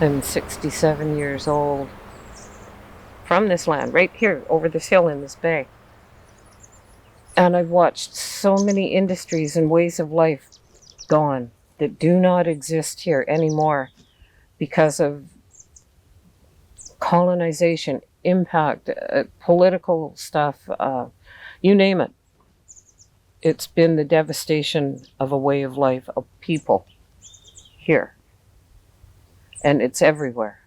I'm 67 years old from this land, right here over this hill in this bay. And I've watched so many industries and ways of life gone that do not exist here anymore because of colonization, impact, political stuff, you name it. It's been the devastation of a way of life of people here. And it's everywhere.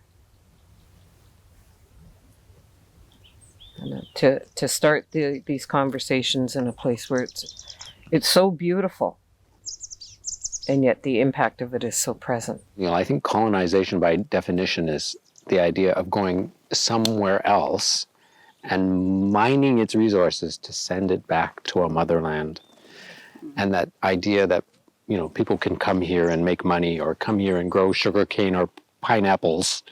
And to start these conversations in a place where it's so beautiful, and yet the impact of it is so present. I think colonization by definition is the idea of going somewhere else and mining its resources to send it back to a motherland. And that idea that, people can come here and make money, or come here and grow sugarcane or pineapples,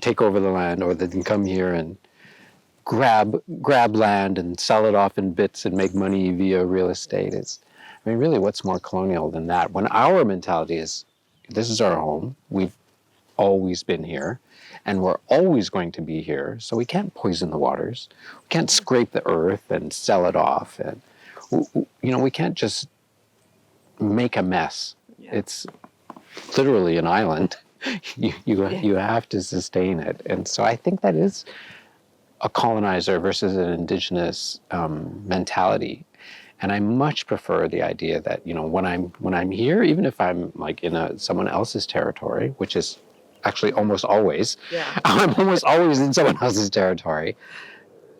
take over the land, or they can come here and grab land and sell it off in bits and make money via real estate. Really, what's more colonial than that? When our mentality is, this is our home, we've always been here, and we're always going to be here, so we can't poison the waters. We can't scrape the earth and sell it off. And, we can't just make a mess. Yeah. It's literally an island. You have to sustain it. And so I think that is a colonizer versus an indigenous mentality. And I much prefer the idea that, when I'm here, even if I'm like in someone else's territory, which is actually almost always, I'm almost always in someone else's territory,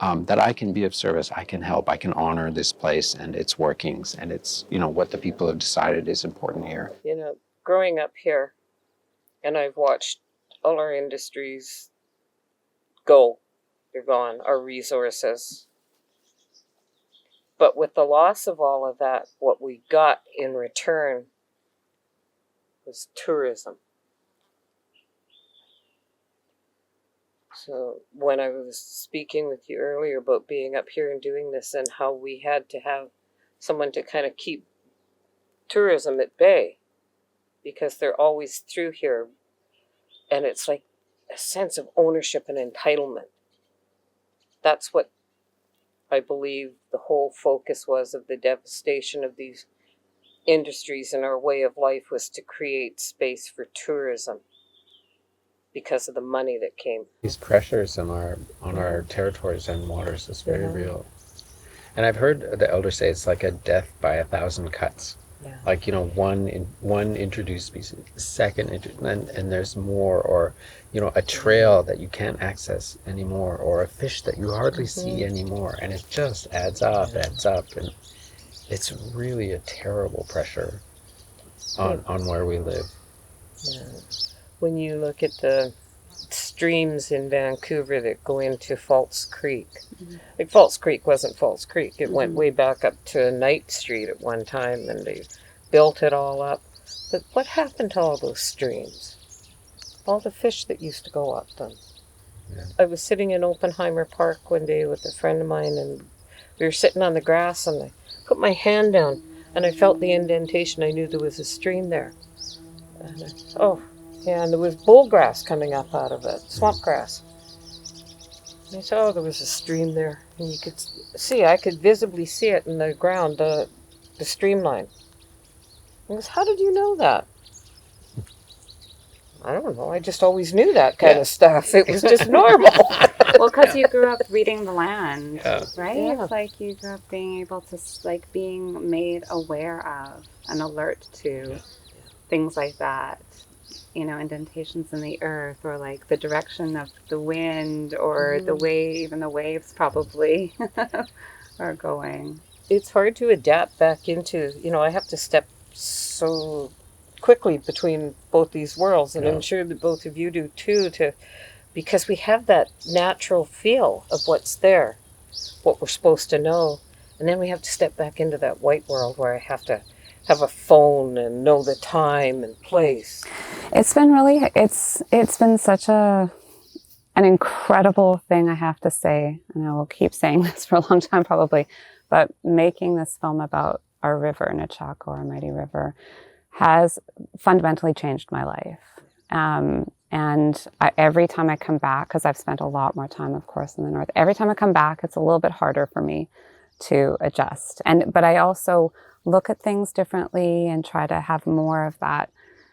that I can be of service, I can help, I can honor this place and its workings, and it's, what the people have decided is important here. Growing up here, and I've watched all our industries go. They're gone, our resources. But with the loss of all of that, what we got in return was tourism. So when I was speaking with you earlier about being up here and doing this, and how we had to have someone to kind of keep tourism at bay, because they're always through here, and it's like a sense of ownership and entitlement. That's what I believe the whole focus was of the devastation of these industries and our way of life, was to create space for tourism because of the money that came. These pressures on our territories and waters is very real. And I've heard the elders say it's like a death by 1,000 cuts. Yeah. Like, one introduced species, second, and there's more, or, a trail that you can't access anymore, or a fish that you hardly see anymore. And it just adds up, and it's really a terrible pressure on where we live. Yeah. When you look at the streams in Vancouver that go into False Creek, like False Creek wasn't False Creek. It went way back up to Knight Street at one time, and they built it all up. But what happened to all those streams? All the fish that used to go up them. Yeah. I was sitting in Oppenheimer Park one day with a friend of mine, and we were sitting on the grass, and I put my hand down, and I felt the indentation. I knew there was a stream there. And and there was bullgrass coming up out of it, swamp grass. And I saw there was a stream there, and you could see, I could visibly see it in the ground, the streamline. I goes, how did you know that? I don't know, I just always knew that kind of stuff. It was just normal. Well, because you grew up reading the land, right? Yeah. It's like you grew up being able to, like, being made aware of and alert to things like that. Indentations in the earth, or like the direction of the wind, or the way even the waves probably are going. It's hard to adapt back into, I have to step so quickly between both these worlds, and I'm sure that both of you do too, because we have that natural feel of what's there, what we're supposed to know, and then we have to step back into that white world where I have to have a phone and know the time and place. It's been such an incredible thing, I have to say, and I will keep saying this for a long time probably, but making this film about our river, Nechako, our mighty river, has fundamentally changed my life. And every time I come back, because I've spent a lot more time, of course, in the north, every time I come back, it's a little bit harder for me to adjust. But I also look at things differently and try to have more of that.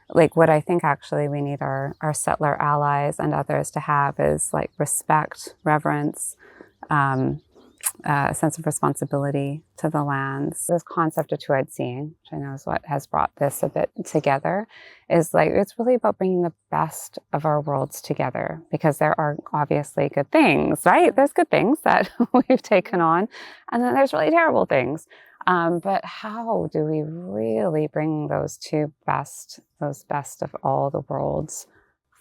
Like what I think actually we need our settler allies and others to have is like respect, reverence, a sense of responsibility to the lands. This concept of two-eyed seeing, which I know is what has brought this a bit together, is like it's really about bringing the best of our worlds together, because there are obviously good things, right? There's good things that we've taken on, and then there's really terrible things. But how do we really bring those best of all the worlds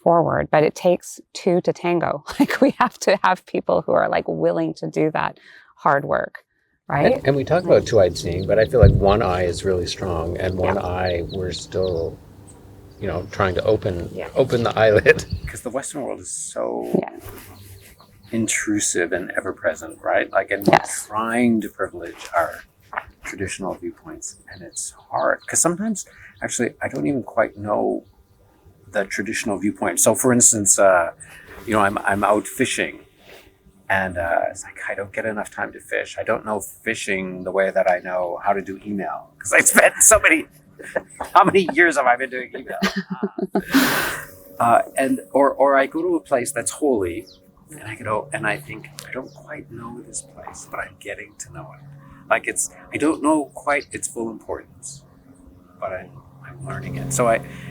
forward? But it takes two to tango. Like we have to have people who are like willing to do that hard work, right? And we talk about two-eyed seeing, but I feel like one eye is really strong, and one eye we're still, trying to open the eyelid, because the Western world is so intrusive and ever-present, right? Like, and we're trying to privilege our traditional viewpoints, and it's hard because sometimes, actually, I don't even quite know the traditional viewpoint. So, for instance, I'm out fishing. And it's like, I don't get enough time to fish. I don't know fishing the way that I know how to do email. Because I spent how many years have I been doing email? Or I go to a place that's holy, and I go, and I think, I don't quite know this place, but I'm getting to know it. Like I don't know quite its full importance, but I'm learning it. So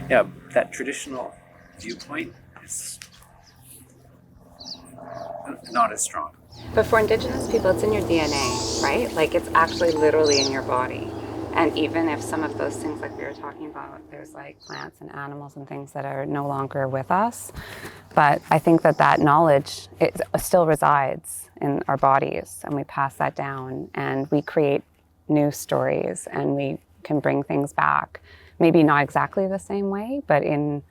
that traditional viewpoint is not as strong. But for Indigenous people, it's in your DNA, right? Like it's actually literally in your body. And even if some of those things, like we were talking about, there's like plants and animals and things that are no longer with us. But I think that knowledge, it still resides in our bodies, and we pass that down, and we create new stories, and we can bring things back. Maybe not exactly the same way, but in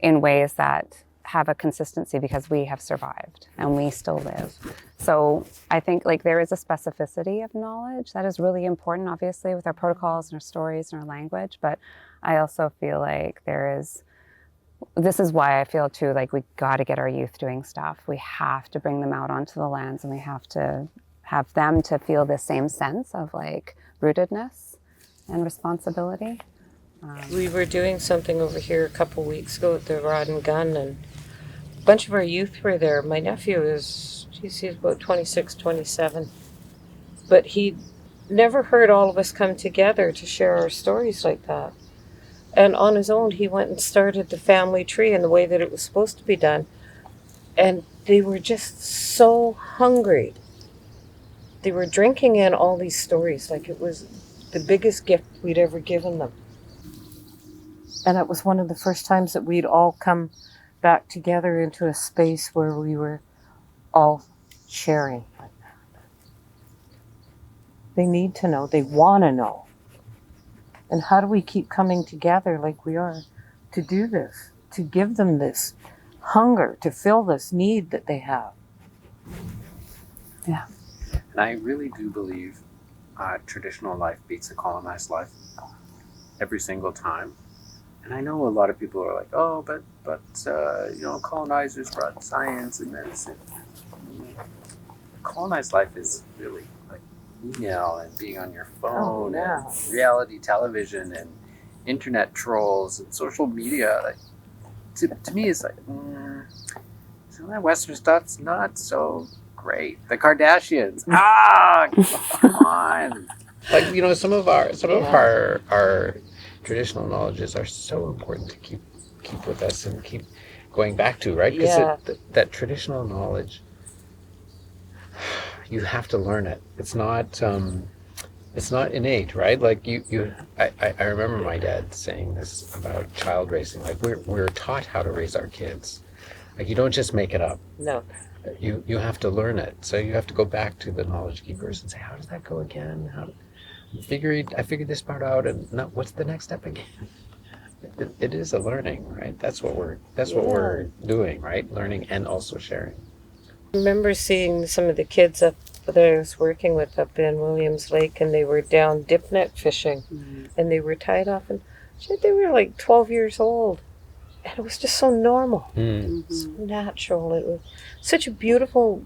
ways that have a consistency, because we have survived and we still live. So I think like there is a specificity of knowledge that is really important, obviously, with our protocols and our stories and our language. But I also feel like this is why I feel too, like we got to get our youth doing stuff. We have to bring them out onto the lands, and we have to have them to feel the same sense of like rootedness and responsibility. We were doing something over here a couple weeks ago at the Rod and Gun, and a bunch of our youth were there. My nephew he's about 26, 27. But he'd never heard all of us come together to share our stories like that. And on his own, he went and started the family tree in the way that it was supposed to be done. And they were just so hungry. They were drinking in all these stories like it was the biggest gift we'd ever given them. And it was one of the first times that we'd all come back together into a space where we were all sharing. They need to know. They want to know. And how do we keep coming together like we are to do this, to give them this hunger, to fill this need that they have? Yeah. And I really do believe traditional life beats a colonized life every single time. And I know a lot of people are like, oh, but colonizers brought science and medicine. Colonized life is really like email and being on your phone and reality television and internet trolls and social media. Like, to me, it's like, some of that Western stuff's not so great. The Kardashians, come on. Like, some of our traditional knowledges are so important to keep with us and keep going back to, right? Because that traditional knowledge, you have to learn it. It's not innate, right? Like I remember my dad saying this about child raising. Like we're taught how to raise our kids. Like you don't just make it up. No. You have to learn it. So you have to go back to the knowledge keepers and say, how does that go again? I figured this part out, and now what's the next step again? It is a learning, right? That's what we're doing, right? Learning and also sharing. I remember seeing some of the kids that I was working with up in Williams Lake, and they were down dip net fishing, and they were tied off, and they were like 12 years old. And it was just so normal, so natural. It was such a beautiful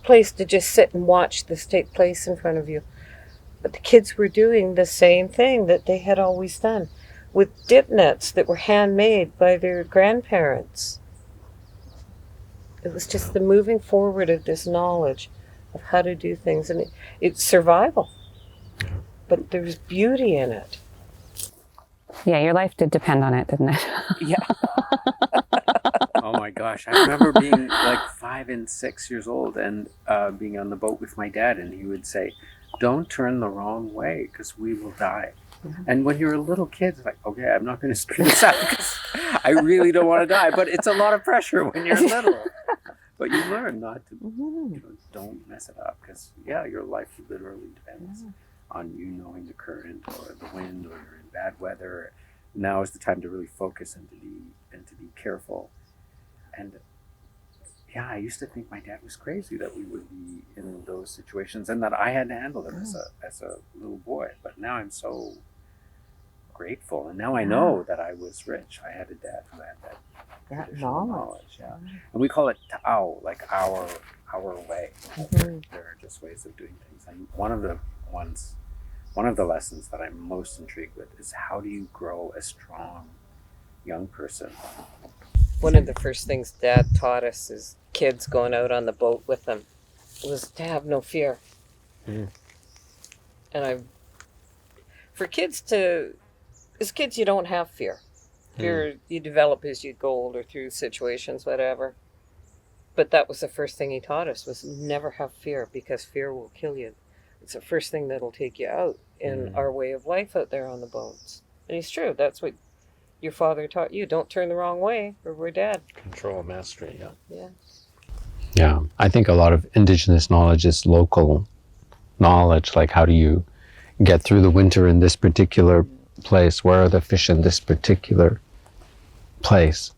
place to just sit and watch this take place in front of you. But the kids were doing the same thing that they had always done, with dip nets that were handmade by their grandparents. It was just the moving forward of this knowledge of how to do things, and it's survival. But there's beauty in it. Yeah, your life did depend on it, didn't it? Yeah. Oh my gosh, I remember being like 5 and 6 years old and being on the boat with my dad, and he would say, "Don't turn the wrong way because we will die." And when you're a little kid, it's like, okay, I'm not going to scream this out because I really don't want to die. But it's a lot of pressure when you're little. But you learn not to, don't mess it up because, yeah, your life literally depends on you knowing the current or the wind, or you're in bad weather. Now is the time to really focus and to be careful. And yeah, I used to think my dad was crazy that we would be in those situations and that I had to handle them as a little boy. But now I'm so grateful, and now I know that I was rich. I had a dad who had that knowledge. Yeah, and we call it ta'au, like our way. There are just ways of doing things. And one of the lessons that I'm most intrigued with is how do you grow a strong young person? One of the first things Dad taught us as kids going out on the boat with them was to have no fear. And as kids, you don't have fear. Fear you develop as you go older through situations, whatever. But that was the first thing he taught us, was never have fear, because fear will kill you. It's the first thing that'll take you out in our way of life out there on the boats. And he's true. That's what your father taught you. Don't turn the wrong way, or we're dead. Control, mastery, yeah. Yeah. Yeah, I think a lot of Indigenous knowledge is local knowledge, like how do you get through the winter in this particular place? Where are the fish in this particular place?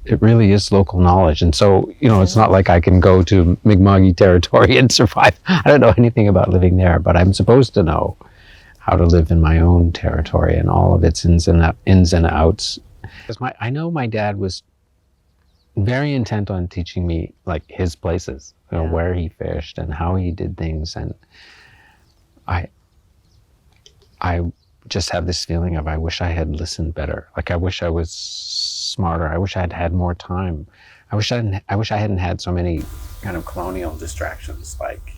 It really is local knowledge. And so, it's not like I can go to Mi'kmaq territory and survive. I don't know anything about living there, but I'm supposed to know how to live in my own territory and all of its ins and outs. I know my dad was very intent on teaching me like his places, where he fished and how he did things. And I just have this feeling of, I wish I had listened better. Like, I wish I was smarter. I wish I had had more time. I wish I hadn't had so many kind of colonial distractions, like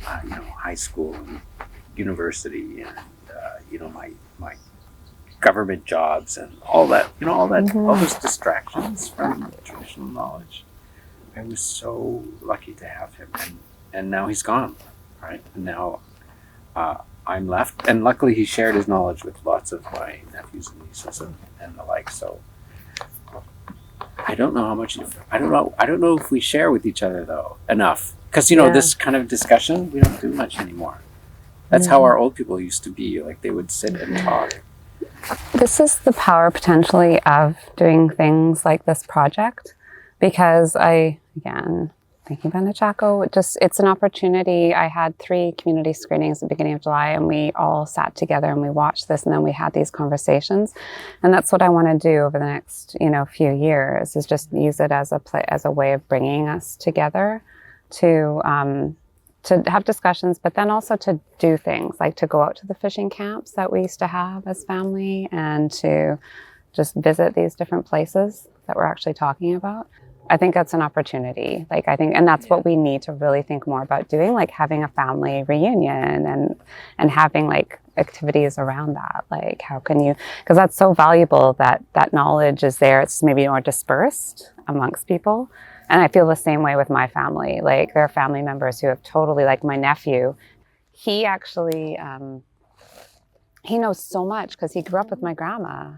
high school and university, and my government jobs and all that. All those distractions from traditional knowledge. I was so lucky to have him, and now he's gone, right? And now I'm left, and luckily he shared his knowledge with lots of my nephews and nieces and the like. So I don't know how much. I don't know if we share with each other though enough, because this kind of discussion we don't do much anymore. That's how our old people used to be. Like, they would sit and talk. This is the power potentially of doing things like this project, because thinking about Nechako, it's an opportunity. I had 3 community screenings at the beginning of July, and we all sat together and we watched this, and then we had these conversations. And that's what I want to do over the next, few years, is just use it as a way of bringing us together to have discussions, but then also to do things like to go out to the fishing camps that we used to have as family, and to just visit these different places that we're actually talking about. I think that's an opportunity. And that's what we need to really think more about doing, like having a family reunion and having like activities around that. Like, how can you, because that's so valuable that knowledge is there. It's maybe more dispersed amongst people. And I feel the same way with my family. Like, there are family members who have totally, like my nephew, he actually, he knows so much because he grew up with my grandma.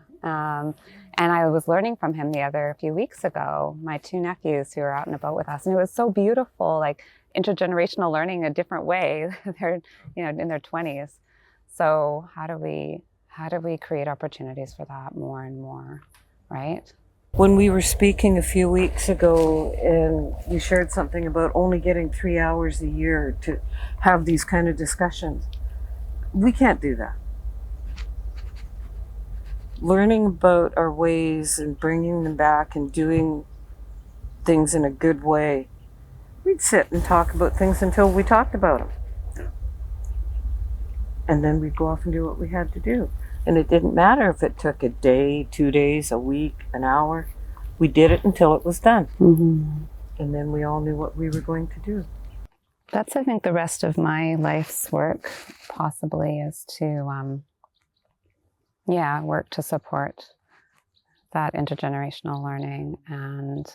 And I was learning from him a few weeks ago, my 2 nephews who are out and about with us. And it was so beautiful, like intergenerational learning a different way. They're, in their 20s. So how do we create opportunities for that more and more, right? When we were speaking a few weeks ago, and you shared something about only getting 3 hours a year to have these kind of discussions, we can't do that. learning about our ways and bringing them back and doing things in a good way. We'd sit and talk about things until we talked about them. And then we'd go off and do what we had to do. And it didn't matter if it took a day, 2 days, a week, an hour. We did it until it was done. Mm-hmm. And then we all knew what we were going to do. That's, I think, the rest of my life's work, possibly, is to, work to support that intergenerational learning and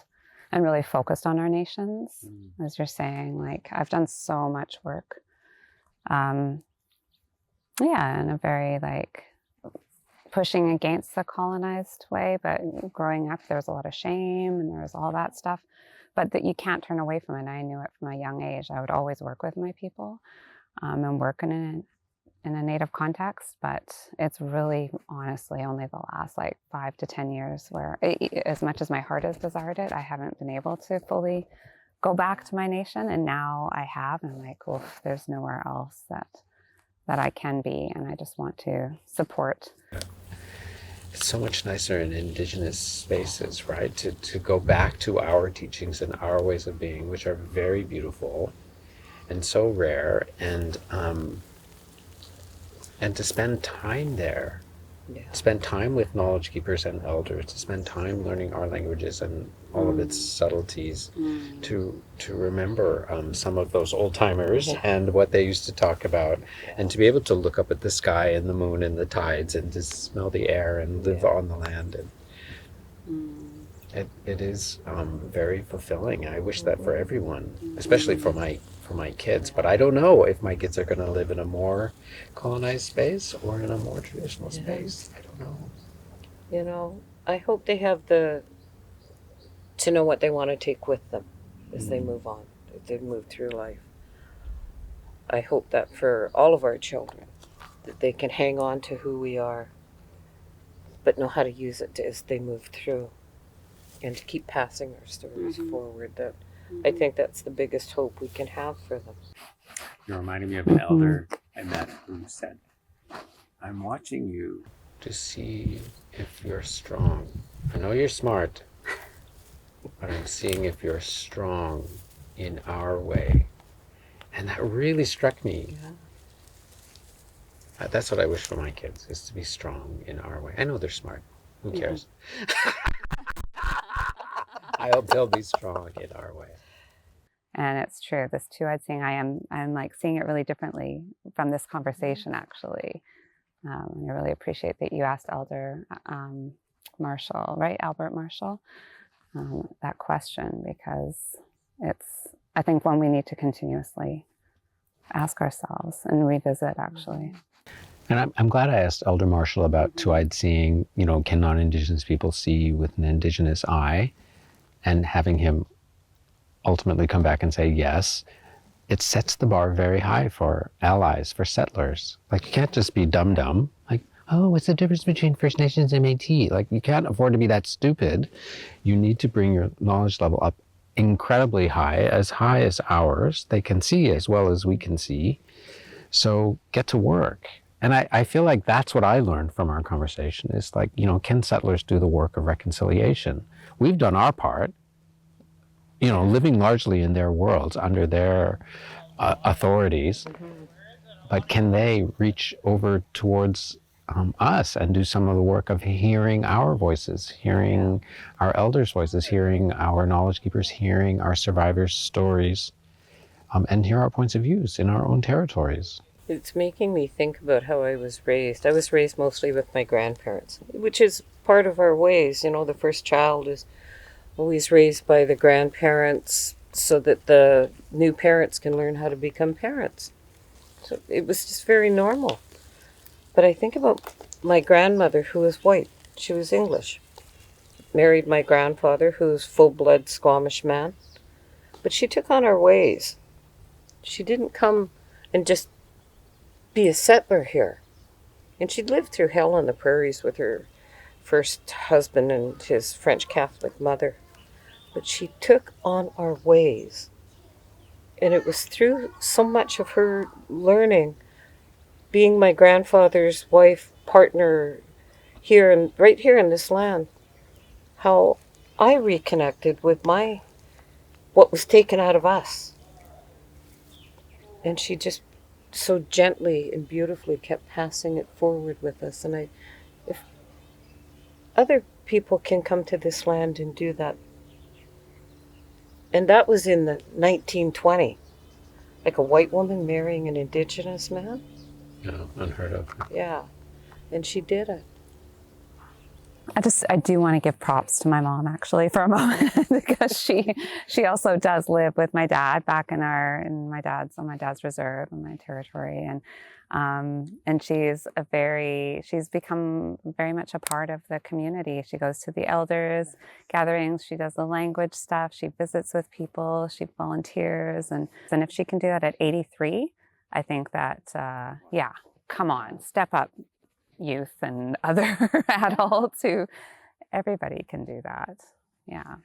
really focused on our nations, as you're saying. Like, I've done so much work, in a very, like, pushing against the colonized way, but growing up, there was a lot of shame and there was all that stuff, but that you can't turn away from it. I knew it from a young age. I would always work with my people and work in a Native context, but it's really, honestly, only the last, like, 5 to 10 years where, as much as my heart has desired it, I haven't been able to fully go back to my nation, and now I have, and I'm like, oof, there's nowhere else that I can be, and I just want to support. It's so much nicer in Indigenous spaces, right? To go back to our teachings and our ways of being, which are very beautiful and so rare, and to spend time there, spend time with knowledge keepers and elders, to spend time learning our languages and all of its subtleties, to remember some of those old timers and what they used to talk about, and to be able to look up at the sky and the moon and the tides and to smell the air and live on the land. And it is very fulfilling. I wish that for everyone, especially for my kids, but I don't know if my kids are going to live in a more colonized space or in a more traditional space. I don't know. You know, I hope they have to know what they want to take with them as they move on, as they move through life. I hope that for all of our children, that they can hang on to who we are, but know how to use it as they move through, and to keep passing our stories forward. That I think that's the biggest hope we can have for them. You're reminding me of an elder I met who said, "I'm watching you to see if you're strong. I know you're smart, but I'm seeing if you're strong in our way." And that really struck me. That's what I wish for my kids, is to be strong in our way. I know they're smart. Who cares? I hope they'll be strong in our way. And it's true. This two-eyed seeing, I'm like seeing it really differently from this conversation, actually. And I really appreciate that you asked Elder Marshall, right? Albert Marshall, that question, because it's, I think, one we need to continuously ask ourselves and revisit, actually. And I'm glad I asked Elder Marshall about two-eyed seeing. You know, can non-Indigenous people see with an Indigenous eye? And having him ultimately come back and say yes, it sets the bar very high for allies, for settlers. Like, you can't just be dumb. Like, oh, what's the difference between First Nations and Métis? Like, you can't afford to be that stupid. You need to bring your knowledge level up incredibly high as ours. They can see as well as we can see. So get to work. And I feel like that's what I learned from our conversation, is like, you know, can settlers do the work of reconciliation? We've done our part, you know, living largely in their worlds, under their authorities, but can they reach over towards us and do some of the work of hearing our voices, hearing our elders' voices, hearing our knowledge keepers, hearing our survivors' stories, and hear our points of views in our own territories. It's making me think about how I was raised. I was raised mostly with my grandparents, which is part of our ways. You know, the first child is always raised by the grandparents so that the new parents can learn how to become parents. So it was just very normal. But I think about my grandmother, who was white. She was English. Married my grandfather, who was full-blood Squamish man. But she took on our ways. She didn't come and just be a settler here. And she'd lived through hell on the prairies with her first husband and his French Catholic mother. But she took on our ways. And it was through so much of her learning, being my grandfather's wife, partner, right here in this land, how I reconnected with what was taken out of us. And she just so gently and beautifully kept passing it forward with us. And if other people can come to this land and do that, and that was in the 1920, like a white woman marrying an Indigenous man. No, unheard of. Yeah, and she did it. I do want to give props to my mom actually for a moment because she also does live with my dad back on my dad's reserve in my territory, and she's become very much a part of the community. She goes to the elders gatherings, she does the language stuff, she visits with people, she volunteers, and if she can do that at 83, I think that yeah, come on, step up, youth and other adults who everybody can do that. Yeah.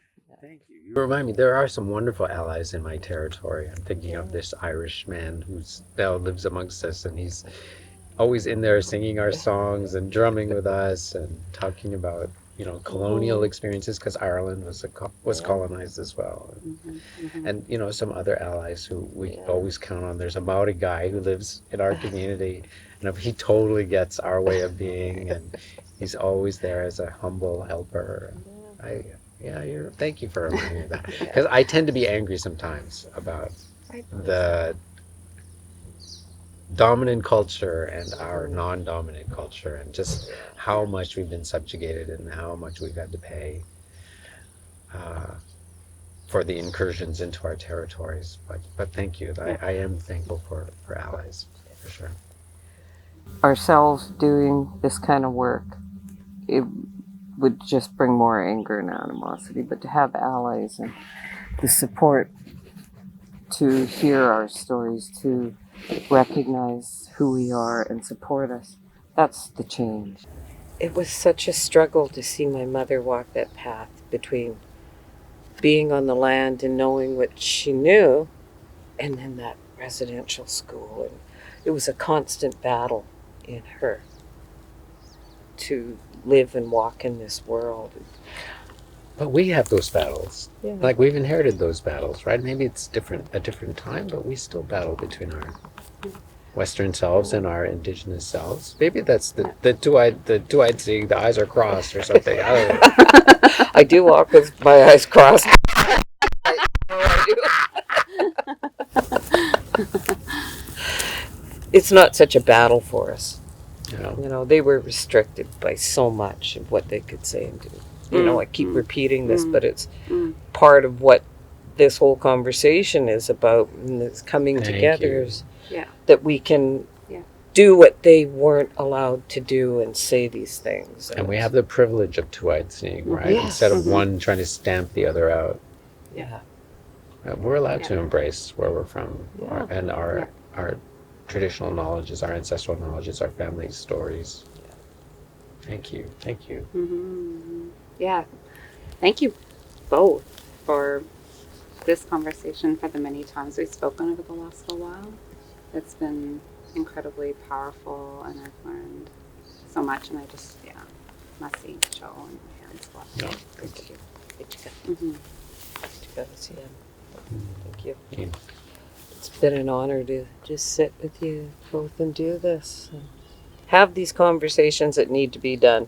Thank you. You remind me, there are some wonderful allies in my territory. I'm thinking of this Irish man who's now lives amongst us, and he's always in there singing our songs and drumming with us and talking about, you know, colonial experiences, because Ireland was colonized as well. And you know, some other allies who we always count on. There's a Maori guy who lives in our community, and he totally gets our way of being, and he's always there as a humble helper. Thank you for reminding me of that, because I tend to be angry sometimes about the dominant culture and our non-dominant culture, and just how much we've been subjugated and how much we've had to pay for the incursions into our territories. But thank you. I am thankful for allies, for sure. Ourselves doing this kind of work, it would just bring more anger and animosity, but to have allies and the support to hear our stories, to recognize who we are and support us, that's the change. It was such a struggle to see my mother walk that path between being on the land and knowing what she knew, and then that residential school. And it was a constant battle in her to live and walk in this world. But we have those battles. Yeah. Like, we've inherited those battles, right? Maybe it's a different time, but we still battle between our Western selves and our Indigenous selves. Maybe that's the two-eyed seeing, the eyes are crossed or something. I don't know. I do walk with my eyes crossed. It's not such a battle for us. Yeah. You know, they were restricted by so much of what they could say and do. You know, I keep repeating this, but it's part of what this whole conversation is about, and this coming together is that we can do what they weren't allowed to do and say these things. And we have the privilege of two-eyed seeing, right? Yes. Instead of one trying to stamp the other out. Yeah. We're allowed to embrace where we're from, and our traditional knowledges, our ancestral knowledges, our family stories. Thank you. Thank you. Yeah. Thank you both for this conversation, for the many times we've spoken over the last little while. It's been incredibly powerful, and I've learned so much, and I just, messy show and my hands left. No, Thank you. Thank you. Yeah. It's been an honor to just sit with you both and do this. And have these conversations that need to be done.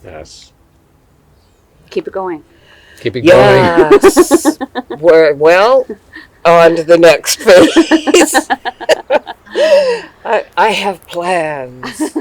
Yes. Keep it going. Keep it going. Yes. We're well on to the next phase. I have plans.